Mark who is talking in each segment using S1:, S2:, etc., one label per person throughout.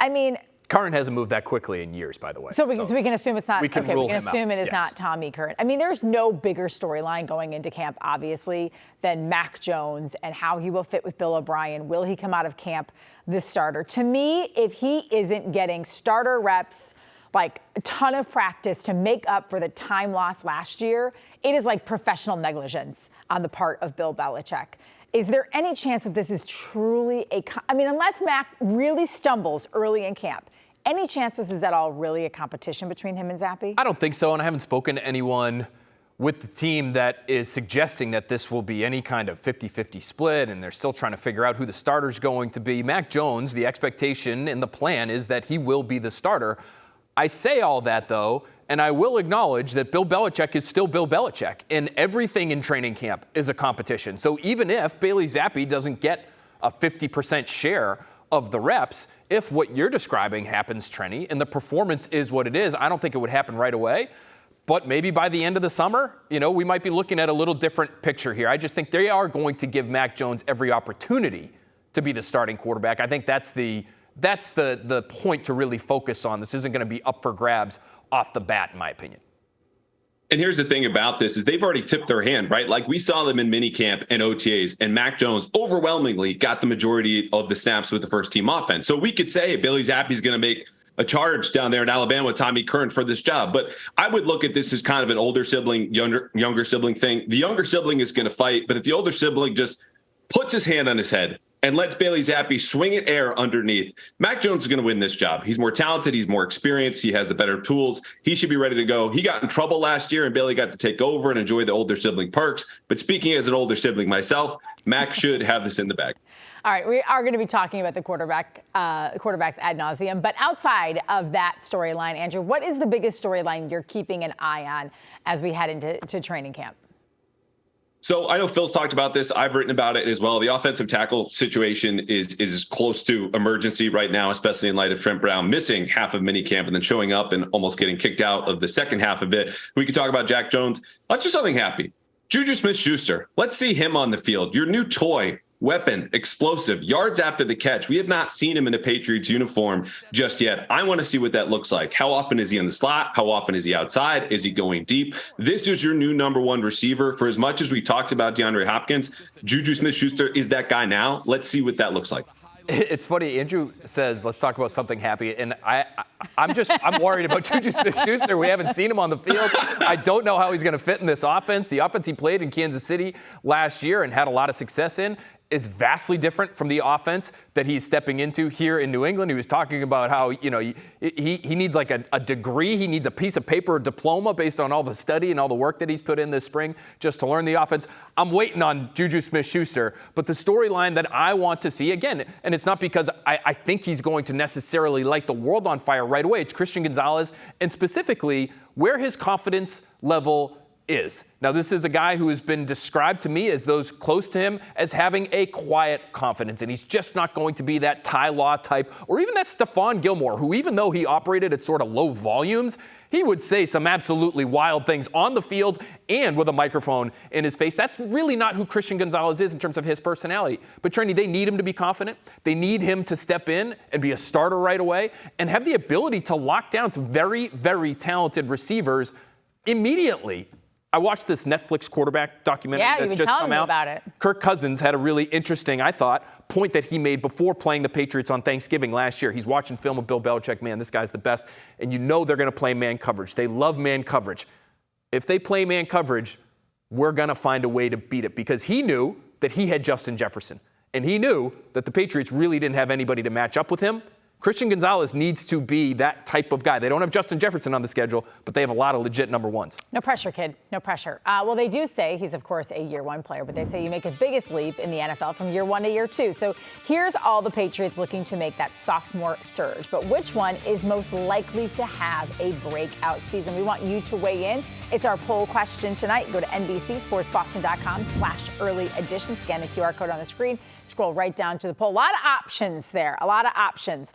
S1: I mean,
S2: Curran hasn't moved that quickly in years, by the way.
S1: So we can assume it's not.
S2: We can
S1: assume it is not Tommy Curran. I mean, there's no bigger storyline going into camp, obviously, than Mac Jones and how he will fit with Bill O'Brien. Will he come out of camp the starter? To me, if he isn't getting starter reps, like a ton of practice to make up for the time lost last year, it is like professional negligence on the part of Bill Belichick. Is there any chance that this is truly unless Mac really stumbles early in camp, any chance this is at all really a competition between him and Zappe?
S2: I don't think so, and I haven't spoken to anyone with the team that is suggesting that this will be any kind of 50-50 split, and they're still trying to figure out who the starter's going to be. Mac Jones, the expectation and the plan is that he will be the starter. I say all that, though, and I will acknowledge that Bill Belichick is still Bill Belichick, and everything in training camp is a competition. So even if Bailey Zappe doesn't get a 50% share of the reps, if what you're describing happens, Trenni, and the performance is what it is, I don't think it would happen right away. But maybe by the end of the summer, we might be looking at a little different picture here. I just think they are going to give Mac Jones every opportunity to be the starting quarterback. I think that's the point to really focus on. This isn't going to be up for grabs off the bat, in my opinion.
S3: And here's the thing about this is they've already tipped their hand, right? Like we saw them in minicamp and OTAs, and Mac Jones overwhelmingly got the majority of the snaps with the first team offense. So we could say Billy Zappe's going to make a charge down there in Alabama with Tommy Curran for this job. But I would look at this as kind of an older sibling, younger sibling thing. The younger sibling is going to fight, but if the older sibling just puts his hand on his head and lets Bailey Zappe swing at air underneath, Mac Jones is going to win this job. He's more talented. He's more experienced. He has the better tools. He should be ready to go. He got in trouble last year, and Bailey got to take over and enjoy the older sibling perks. But speaking as an older sibling myself, Mac should have this in the bag.
S1: All right, we are going to be talking about the quarterbacks ad nauseum. But outside of that storyline, Andrew, what is the biggest storyline you're keeping an eye on as we head into training camp?
S3: So I know Phil's talked about this. I've written about it as well. The offensive tackle situation is close to emergency right now, especially in light of Trent Brown missing half of minicamp and then showing up and almost getting kicked out of the second half of it. We could talk about Jack Jones. Let's do something happy. Juju Smith-Schuster. Let's see him on the field. Your new toy. Weapon, explosive, yards after the catch. We have not seen him in a Patriots uniform just yet. I want to see what that looks like. How often is he in the slot? How often is he outside? Is he going deep? This is your new number one receiver. For as much as we talked about DeAndre Hopkins, Juju Smith-Schuster is that guy now. Let's see what that looks like.
S2: It's funny. Andrew says, let's talk about something happy. And I'm worried about Juju Smith-Schuster. We haven't seen him on the field. I don't know how he's going to fit in this offense. The offense he played in Kansas City last year and had a lot of success in is vastly different from the offense that he's stepping into here in New England. He was talking about how, he needs like a degree. He needs a piece of paper, a diploma based on all the study and all the work that he's put in this spring just to learn the offense. I'm waiting on Juju Smith-Schuster. But the storyline that I want to see, again, and it's not because I think he's going to necessarily light the world on fire right away. It's Christian Gonzalez, and specifically where his confidence level is. Now, this is a guy who has been described to me as those close to him as having a quiet confidence, and he's just not going to be that Ty Law type or even that Stephon Gilmore, who even though he operated at sort of low volumes, he would say some absolutely wild things on the field and with a microphone in his face. That's really not who Christian Gonzalez is in terms of his personality. But Trenni, they need him to be confident. They need him to step in and be a starter right away and have the ability to lock down some very, very talented receivers immediately. I watched this Netflix quarterback documentary that's just come out.
S1: About it.
S2: Kirk Cousins had a really interesting, I thought, point that he made before playing the Patriots on Thanksgiving last year. He's watching film of Bill Belichick. Man, this guy's the best. And you know they're going to play man coverage. They love man coverage. If they play man coverage, we're going to find a way to beat it, because he knew that he had Justin Jefferson. And he knew that the Patriots really didn't have anybody to match up with him. Christian Gonzalez needs to be that type of guy. They don't have Justin Jefferson on the schedule, but they have a lot of legit number ones.
S1: No pressure, kid. No pressure. Well, they do say he's, of course, a year one player, but they say you make a biggest leap in the NFL from year one to year two. So here's all the Patriots looking to make that sophomore surge. But which one is most likely to have a breakout season? We want you to weigh in. It's our poll question tonight. Go to NBCSportsBoston.com/early edition. Scan the QR code on the screen. Scroll right down to the poll. A lot of options there, a lot of options.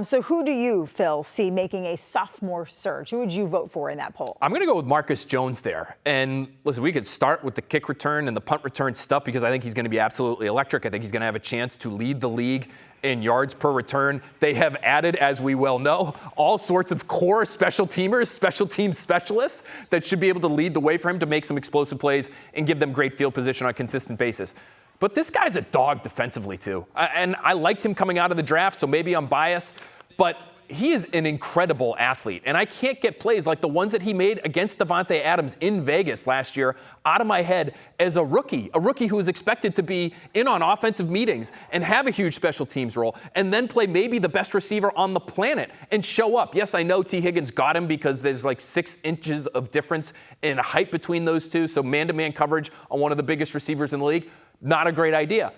S1: So who do you, Phil, see making a sophomore surge? Who would you vote for in that poll?
S2: I'm going to go with Marcus Jones there. And listen, we could start with the kick return and the punt return stuff because I think he's going to be absolutely electric. I think he's going to have a chance to lead the league in yards per return. They have added, as we well know, all sorts of core special teamers, special team specialists that should be able to lead the way for him to make some explosive plays and give them great field position on a consistent basis. But this guy's a dog defensively, too. And I liked him coming out of the draft, so maybe I'm biased. But he is an incredible athlete. And I can't get plays like the ones that he made against Davante Adams in Vegas last year out of my head as a rookie who was expected to be in on offensive meetings and have a huge special teams role and then play maybe the best receiver on the planet and show up. Yes, I know T. Higgins got him because there's like 6 inches of difference in height between those two. So man-to-man coverage on one of the biggest receivers in the league. Not a great idea,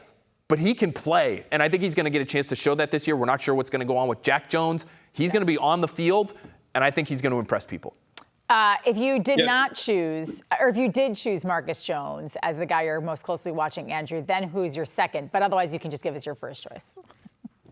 S2: but he can play, and I think he's going to get a chance to show that this year. We're not sure what's going to go on with Jack Jones. He's going to be on the field, and I think he's going to impress people.
S1: If you did not choose, or if you did choose Marcus Jones as the guy you're most closely watching, Andrew, then who's your second? But otherwise, you can just give us your first choice.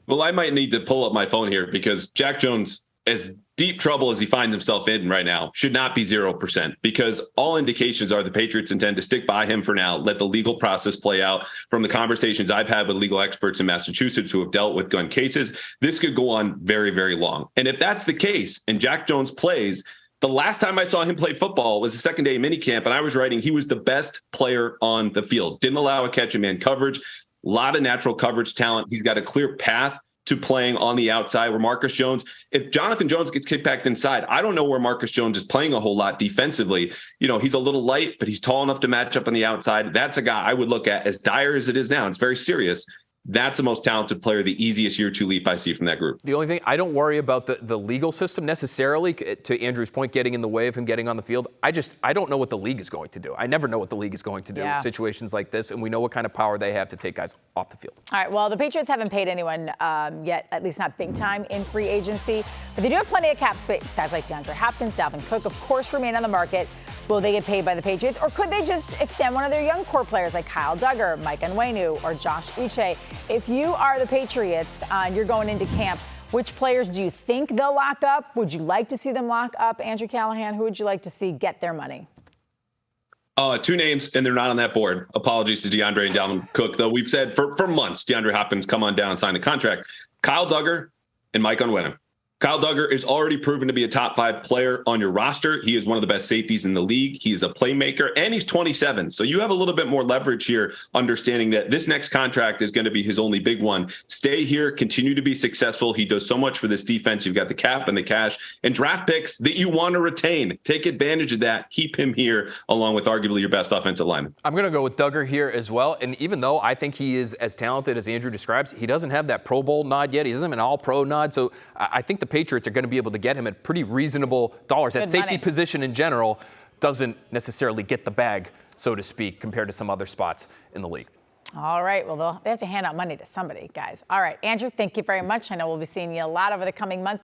S3: Well, I might need to pull up my phone here because Jack Jones, as deep trouble as he finds himself in right now, should not be 0% because all indications are the Patriots intend to stick by him for now, let the legal process play out. From the conversations I've had with legal experts in Massachusetts who have dealt with gun cases, this could go on very, very long. And if that's the case and Jack Jones plays, the last time I saw him play football was the second day of minicamp, and I was writing he was the best player on the field. Didn't allow a catch and man coverage, a lot of natural coverage talent. He's got a clear path to playing on the outside where Marcus Jones, if Jonathan Jones gets kicked back inside, I don't know where Marcus Jones is playing a whole lot defensively. You know, he's a little light, but he's tall enough to match up on the outside. That's a guy I would look at as dire as it is now. It's very serious. That's the most talented player, the easiest year 2 leap I see from that group.
S2: The only thing, I don't worry about the legal system necessarily, to Andrew's point, getting in the way of him getting on the field. I don't know what the league is going to do. I never know what the league is going to do in situations like this, and we know what kind of power they have to take guys off the field. All
S1: right, well, the Patriots haven't paid anyone yet, at least not big time, in free agency, but they do have plenty of cap space. Guys like DeAndre Hopkins, Dalvin Cook, of course, remain on the market. Will they get paid by the Patriots, or could they just extend one of their young core players like Kyle Duggar, Mike Onwenu, or Josh Uche? If you are the Patriots and you're going into camp, which players do you think they'll lock up? Would you like to see them lock up? Andrew Callahan, who would you like to see get their money?
S3: 2 names, and they're not on that board. Apologies to DeAndre and Dalvin Cook, though we've said for months, DeAndre Hopkins, come on down, sign a contract. Kyle Duggar and Mike Onwenu. Kyle Duggar is already proven to be a top 5 player on your roster. He is one of the best safeties in the league. He is a playmaker, and he's 27. So you have a little bit more leverage here, understanding that this next contract is going to be his only big one. Stay here, continue to be successful. He does so much for this defense. You've got the cap and the cash and draft picks that you want to retain. Take advantage of that. Keep him here, along with arguably your best offensive lineman.
S2: I'm going to go with Duggar here as well. And even though I think he is as talented as Andrew describes, he doesn't have that Pro Bowl nod yet. He doesn't have an All-Pro nod. So I think the Patriots are going to be able to get him at pretty reasonable dollars. That safety position in general doesn't necessarily get the bag, so to speak, compared to some other spots in the league.
S1: All right. Well, they have to hand out money to somebody, guys. All right. Andrew, thank you very much. I know we'll be seeing you a lot over the coming months.